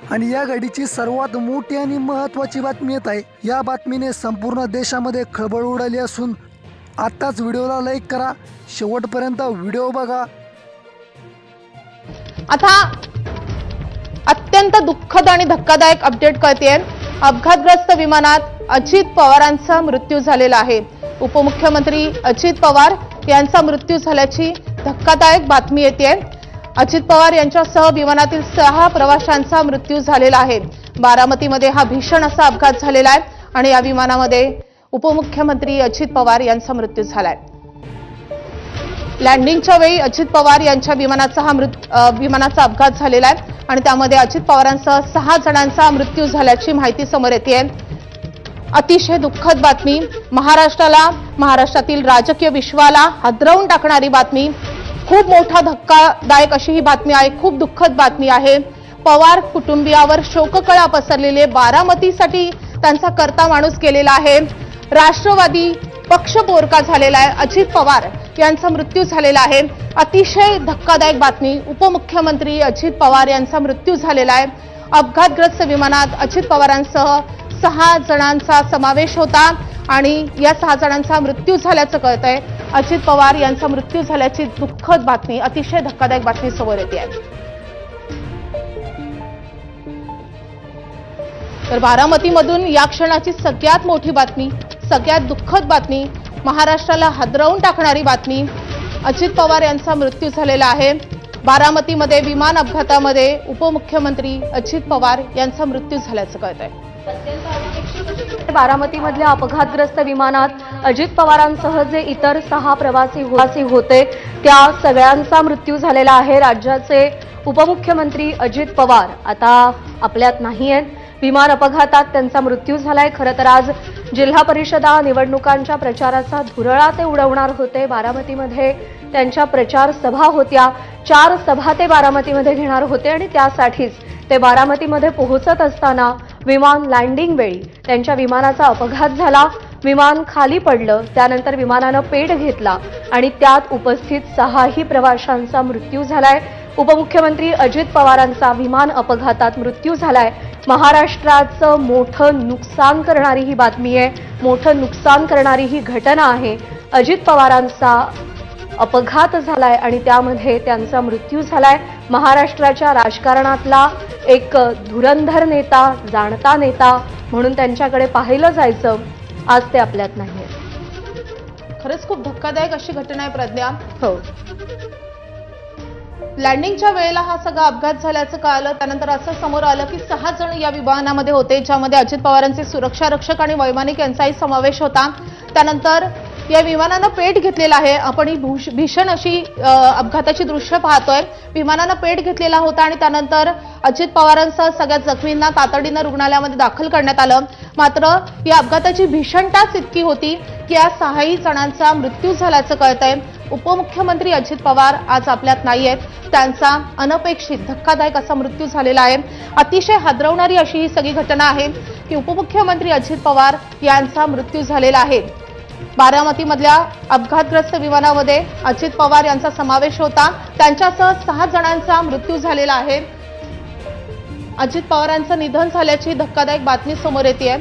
आणि या घडीची सर्वात मोठी आणि महत्त्वाची बातमी येत आहे। या बातमीने संपूर्ण देशामध्ये खळबळ उडाली असून आताच व्हिडिओला लाईक करा, शेवटपर्यंत व्हिडिओ बघा। आता अत्यंत दुःखद आणि धक्कादायक अपडेट कळतेय। अपघातग्रस्त विमानात अजित पवारांचा मृत्यू झालेला आहे। उपमुख्यमंत्री अजित पवार यांचा मृत्यू झाल्याची धक्कादायक बातमी येते। अजित पवार यांच्यासह विमानातील 6 प्रवाशांचा मृत्यू झालेला आहे। बारामतीमध्ये हा भीषण असा अपघात झालेला आहे आणि या विमानामध्ये उपमुख्यमंत्री अजित पवार यांचा मृत्यू झालाय। लँडिंगच्या वेळी अजित पवार यांच्या विमानाचा अपघात झालेला आहे आणि त्यामध्ये अजित पवारांसह 6 जणांचा मृत्यू झाल्याची माहिती समोर येते। अतिशय दुःखद बातमी, महाराष्ट्रातील राजकीय विश्वाला हादरवून टाकणारी बातमी, खूप मोठा धक्कादायक अशी ही बातमी आहे, खूप दुःखद बातमी आहे। पवार कुटुंबियावर शोककळा पसरलेली, बारामतीसाठी त्यांचा करता माणूस गेलेला आहे। राष्ट्रवादी पक्ष बोरका झालेला आहे। अजित पवार यांचा मृत्यू झालेला आहे। अतिशय धक्कादायक बातमी, उपमुख्यमंत्री अजित पवार यांचा मृत्यू झालेला आहे। अपघातग्रस्त विमानात अजित पवारांसह 6 जणांचा समावेश होता आणि या 6 जणांचा मृत्यू झाल्याचं कळतंय। अजित पवार यांचा मृत्यू झाल्याची दुःखद बातमी, अतिशय धक्कादायक बातमी समोर येते आहे। तर बारामतीमधून या क्षणाची सगळ्यात मोठी बातमी, सगळ्यात दुःखद बातमी, महाराष्ट्राला हादरवून टाकणारी बातमी, अजित पवार यांचा मृत्यू झालेला आहे। बारामतीमध्ये विमान अपघातामध्ये उपमुख्यमंत्री अजित पवार यांचा मृत्यू झाल्याचं कळतंय। बारामतीमधल्या अपघातग्रस्त विमानात अजित पवारांसह जे इतर 6 प्रवासी होते त्या सगळ्यांचा मृत्यू झालेला आहे। राज्याचे उपमुख्यमंत्री अजित पवार आता आपल्यात नाहीयेत। विमान अपघातात त्यांचा मृत्यू झालाय। खरं तर आज जिल्हा परिषदा निवडणुकांच्या प्रचाराचा धुरळा ते उडवणार होते। बारामतीमध्ये त्यांच्या प्रचार सभा होत्या, 4 सभा ते बारामतीमध्ये घेणार होते आणि त्यासाठीच ते बारामतीमध्ये पोहोचत असताना विमान लँडिंग वेळी त्यांच्या विमानाचा अपघात झाला। विमान खाली पडलं, त्यानंतर विमानानं पेट घेतला आणि त्यात उपस्थित 6 प्रवाशांचा मृत्यू झालाय। उपमुख्यमंत्री अजित पवारांचा विमान अपघातात मृत्यू झालाय। महाराष्ट्राचं मोठं नुकसान करणारी ही बातमी आहे, मोठं नुकसान करणारी ही घटना आहे। अजित पवारांचा अपघात झालाय आणि त्यामध्ये त्यांचा मृत्यू झालाय। महाराष्ट्राच्या राजकारणातला एक धुरंधर नेता, जाणता नेता म्हणून त्यांच्याकडे पाहिलं जायचं, आज ते आपल्यात नाहीये। खरंच खूप धक्कादायक अशी घटना आहे प्रज्ञा। हो, लँडिंगच्या वेळेला हा सगळा अपघात झाल्याचं कळालं, त्यानंतर असं समोर आलं की 6 जण या विमानामध्ये होते, ज्यामध्ये अजित पवारांचे सुरक्षा रक्षक आणि वैमानिक यांचाही समावेश होता। त्यानंतर या विमानानं पेट घेतलेला आहे। आपण ही भीषण अशी अपघाताची दृश्य पाहतोय। विमानानं पेट घेतलेला होता आणि त्यानंतर अजित पवारांसह सगळ्या जखमींना तातडीनं रुग्णालयामध्ये दाखल करण्यात आलं। मात्र या अपघाताची भीषणताच इतकी होती की या 6 जणांचा मृत्यू झाल्याचं कळतंय। उपमुख्यमंत्री अजित पवार आज आपल्यात नाहीयेत, त्यांचा अनपेक्षित धक्कादायक असा मृत्यू झालेला आहे। अतिशय हादरवणारी अशी ही सगळी घटना आहे की उपमुख्यमंत्री अजित पवार यांचा मृत्यू झालेला आहे। बारामतीमधल्या अपघातग्रस्त विमानामध्ये अजित पवार यांचा समावेश होता, त्यांच्यासह 6 जणांचा मृत्यू झालेला आहे। अजित पवारांचं निधन झाल्याची धक्कादायक बातमी समोर येते।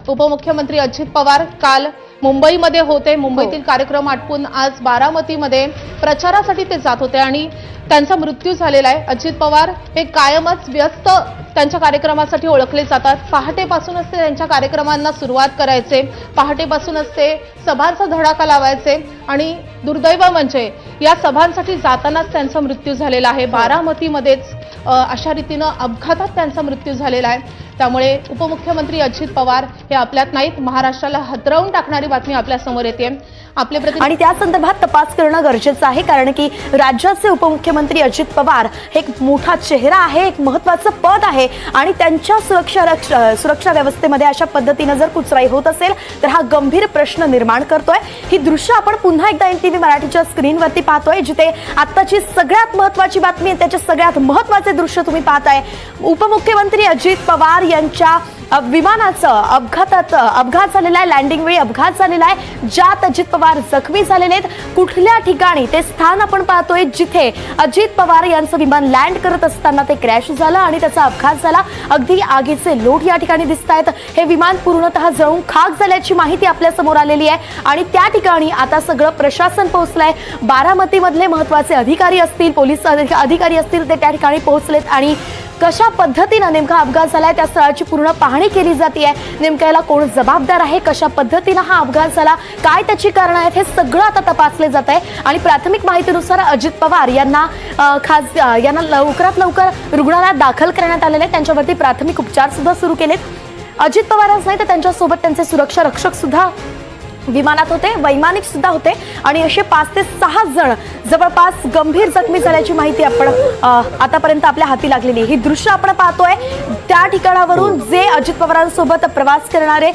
उपमुख्यमंत्री अजित पवार काल मुंबईमध्ये होते, मुंबईतील कार्यक्रम आटपून आज बारामतीमध्ये प्रचारासाठी ते जात होते आणि त्यांचा मृत्यू झालेला आहे। अजित पवार हे कायमच व्यस्त त्यांच्या कार्यक्रमासाठी ओळखले जातात। पहाटेपासूनच ते त्यांच्या कार्यक्रमांना सुरुवात करायचे, पहाटेपासूनच ते सभांचा धडाका लावायचे आणि दुर्दैव म्हणजे या सभांसाठी जातानाच त्यांचा मृत्यू झालेला आहे। बारामतीमध्येच अशा रीतीनं अपघातात त्यांचा मृत्यू झालेला आहे। त्यामुळे उपमुख्यमंत्री अजित पवार हे आपल्यात नाहीत, महाराष्ट्राला हादरवून टाकणारी बातमी आपल्या समोर येते। आपले आणि त्या संदर्भात तपास करणं गरजेचं आहे, कारण की राज्याचे उपमुख्यमंत्री अजित पवार हे एक मोठा चेहरा आहे, एक महत्त्वाचं पद आहे आणि त्यांच्या सुरक्षा व्यवस्थेमध्ये अशा पद्धतीने जर कुचराई होत असेल तर हा गंभीर प्रश्न निर्माण करतोय। ही दृश्य आपण पुन्हा एकदा NTV मराठीच्या स्क्रीनवरती पाहतोय, जिथे आत्ताची सगळ्यात महत्त्वाची बातमी आहे, त्याचे सगळ्यात महत्त्वाचे दृश्य तुम्ही पाहताय। उपमुख्यमंत्री अजित पवार यांच्या विमानाचं अपघात झालेला आहे, लँडिंग वेळी अपघात झालेला आहे, ज्यात अजित पवार जखमी झालेले आहेत. कुठल्या ठिकाणी ते स्थान आपण पाहतोय जिथे अजित पवार यांचं विमान लँड करत असताना ते क्रॅश झालं आणि त्याचा अपघात झाला. अगदी आगीचे लोट या ठिकाणी दिसत आहेत. हे विमान पूर्णतः जळून खाक झाल्याची माहिती आपल्या समोर आलेली आहे आणि त्या ठिकाणी आता सगळं प्रशासन पोहोचलंय. बारामतीमधले महत्त्वाचे अधिकारी असतील, पोलीस अधिकारी असतील, ते त्या ठिकाणी पोहोचलेत आणि कशा पद्धतीनं नेमका अपघात झालाय त्या स्थळाची पूर्ण पाहणी केली जाते. नेमका याला कोण जबाबदार आहे, कशा पद्धतीनं हा अपघात झाला, काय त्याची कारण आहेत, हे सगळं आता तपासले जात आहे. आणि प्राथमिक माहितीनुसार अजित पवार यांना लवकरात लवकर रुग्णालयात दाखल करण्यात आलेले आहे. त्यांच्यावरती प्राथमिक उपचार सुद्धा सुरू केलेत. अजित पवारच नाही तर त्यांच्यासोबत त्यांचे सुरक्षा रक्षक सुद्धा विमानात होते, वैमानिक सुद्धा होते आणि असे 5 ते 6 जण जवळपास गंभीर जखमी झाल्याची माहिती आपण आतापर्यंत आपल्या हाती लागलेली. ही दृश्य आपण पाहतोय त्या ठिकाणावरून जे अजित पवारांसोबत प्रवास करणारे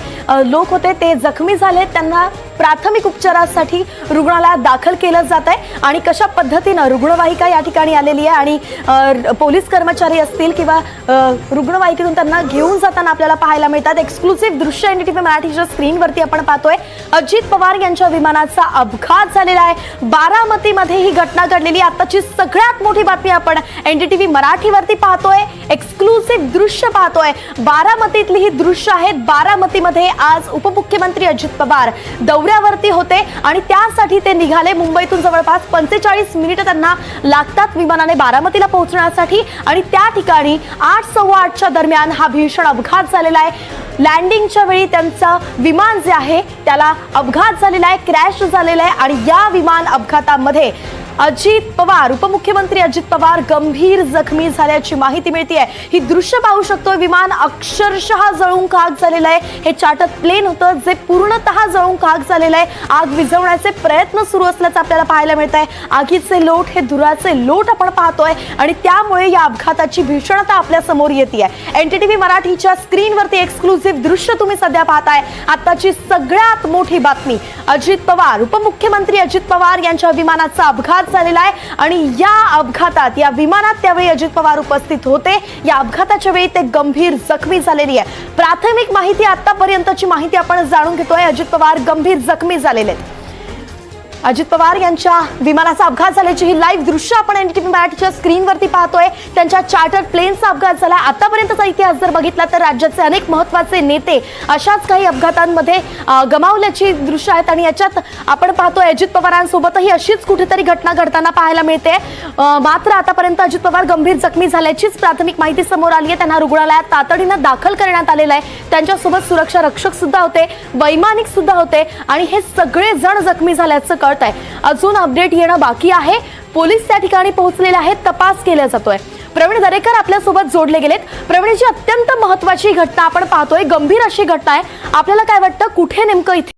लोक होते ते जखमी झाले. त्यांना प्राथमिक उपचारासाठी रुग्णालयात दाखल केलं जात आहे आणि कशा पद्धतीनं रुग्णवाहिका या ठिकाणी आलेली आहे आणि पोलीस कर्मचारी असतील किंवा रुग्णवाहिकेतून त्यांना घेऊन जाताना आपल्याला पाहायला मिळतात. एक्सक्लुसिव्ह दृश्य NDTV मराठीच्या स्क्रीनवरती आपण पाहतोय. अजित पवार यांच्या विमानाचा अपघात झालेला आहे. बारामतीमध्ये ही घटना घडलेली. आताची सगळ्यात मोठी बातमी आपण NDTV मराठीवरती पाहतोय. एक्सक्लुसिव्ह दृश्य पाहतोय. बारामतीतली ही दृश्य आहेत. बारामतीमध्ये आज उपमुख्यमंत्री अजित पवार दौऱ्यावरती होते आणि त्यासाठी ते निघाले. मुंबईतून जवळपास 45 मिनिटं त्यांना लागतात विमानाने बारामतीला पोहोचण्यासाठी आणि त्या ठिकाणी 8:15च्या दरम्यान हा भीषण अपघात झालेला आहे. लँडिंगच्या वेळी त्यांचं विमान जे आहे त्याला अपघात झालेला आहे, क्रॅश झालेला आहे आणि या विमान अपघातामध्ये अजित पवार, उपमुख्यमंत्री अजित पवार गंभीर जखमी झाल्याची माहिती मिळते. ही दृश्य पाहू शकतो. विमान अक्षरशः जळून खाक झालेलं आहे. हे चार्टर प्लेन होतं जे पूर्णतः जळून खाक झालेलं आहे. आग विझवण्याचे प्रयत्न सुरू असल्याचं आपल्याला पाहायला मिळत आहे. आगीचे लोट, हे धुराचे लोट आपण पाहतोय आणि त्यामुळे या अपघाताची भीषणता आपल्या समोर येते आहे. NDTV मराठीच्या स्क्रीनवरती एक्सक्लुसिव्ह दृश्य तुम्ही सध्या पाहताय. आताची सगळ्यात मोठी बातमी अजित पवार, उपमुख्यमंत्री अजित पवार यांच्या विमानाचा अपघात झालेला आहे आणि या अपघातात, या विमानात त्यावेळी अजित पवार उपस्थित होते. या अपघाताच्या वेळी ते गंभीर जखमी झालेली आहे. प्राथमिक माहिती, आतापर्यंतची माहिती आपण जाणून घेतोय. अजित पवार गंभीर जखमी झालेले आहेत. अजित पवार यांच्या विमानाचा अपघात झाल्याची ही लाईव्ह दृश्य आपण NDTV मराठीच्या स्क्रीनवरती पाहतोय. त्यांच्या चार्टर प्लेनचा अपघात झाला. आतापर्यंतचा इतिहास जर बघितला तर राज्याचे अनेक महत्त्वाचे नेते अशाच काही अपघातांमध्ये गमावल्याची दृश्य आहेत आणि याच्यात आपण पाहतोय अजित पवारांसोबतही अशीच कुठेतरी घटना घडताना पाहायला मिळते. मात्र आतापर्यंत अजित पवार गंभीर जखमी झाल्याचीच प्राथमिक माहिती समोर आली आहे. त्यांना रुग्णालयात तातडीनं दाखल करण्यात आलेलं आहे. त्यांच्यासोबत सुरक्षा रक्षक सुद्धा होते, वैमानिक सुद्धा होते आणि हे सगळे जण जखमी झाल्याचं कळत आहे. अजून अपडेट येणं बाकी आहे. पोलीस त्या ठिकाणी पोहोचलेले आहेत, तपास केला जातोय. प्रवीण दरेकर आपल्यासोबत जोडले गेलेत. प्रवीणची अत्यंत महत्त्वाची घटना आपण पाहतोय. गंभीर अशी घटना आहे. आपल्याला काय वाटतं, कुठे नेमकं इथे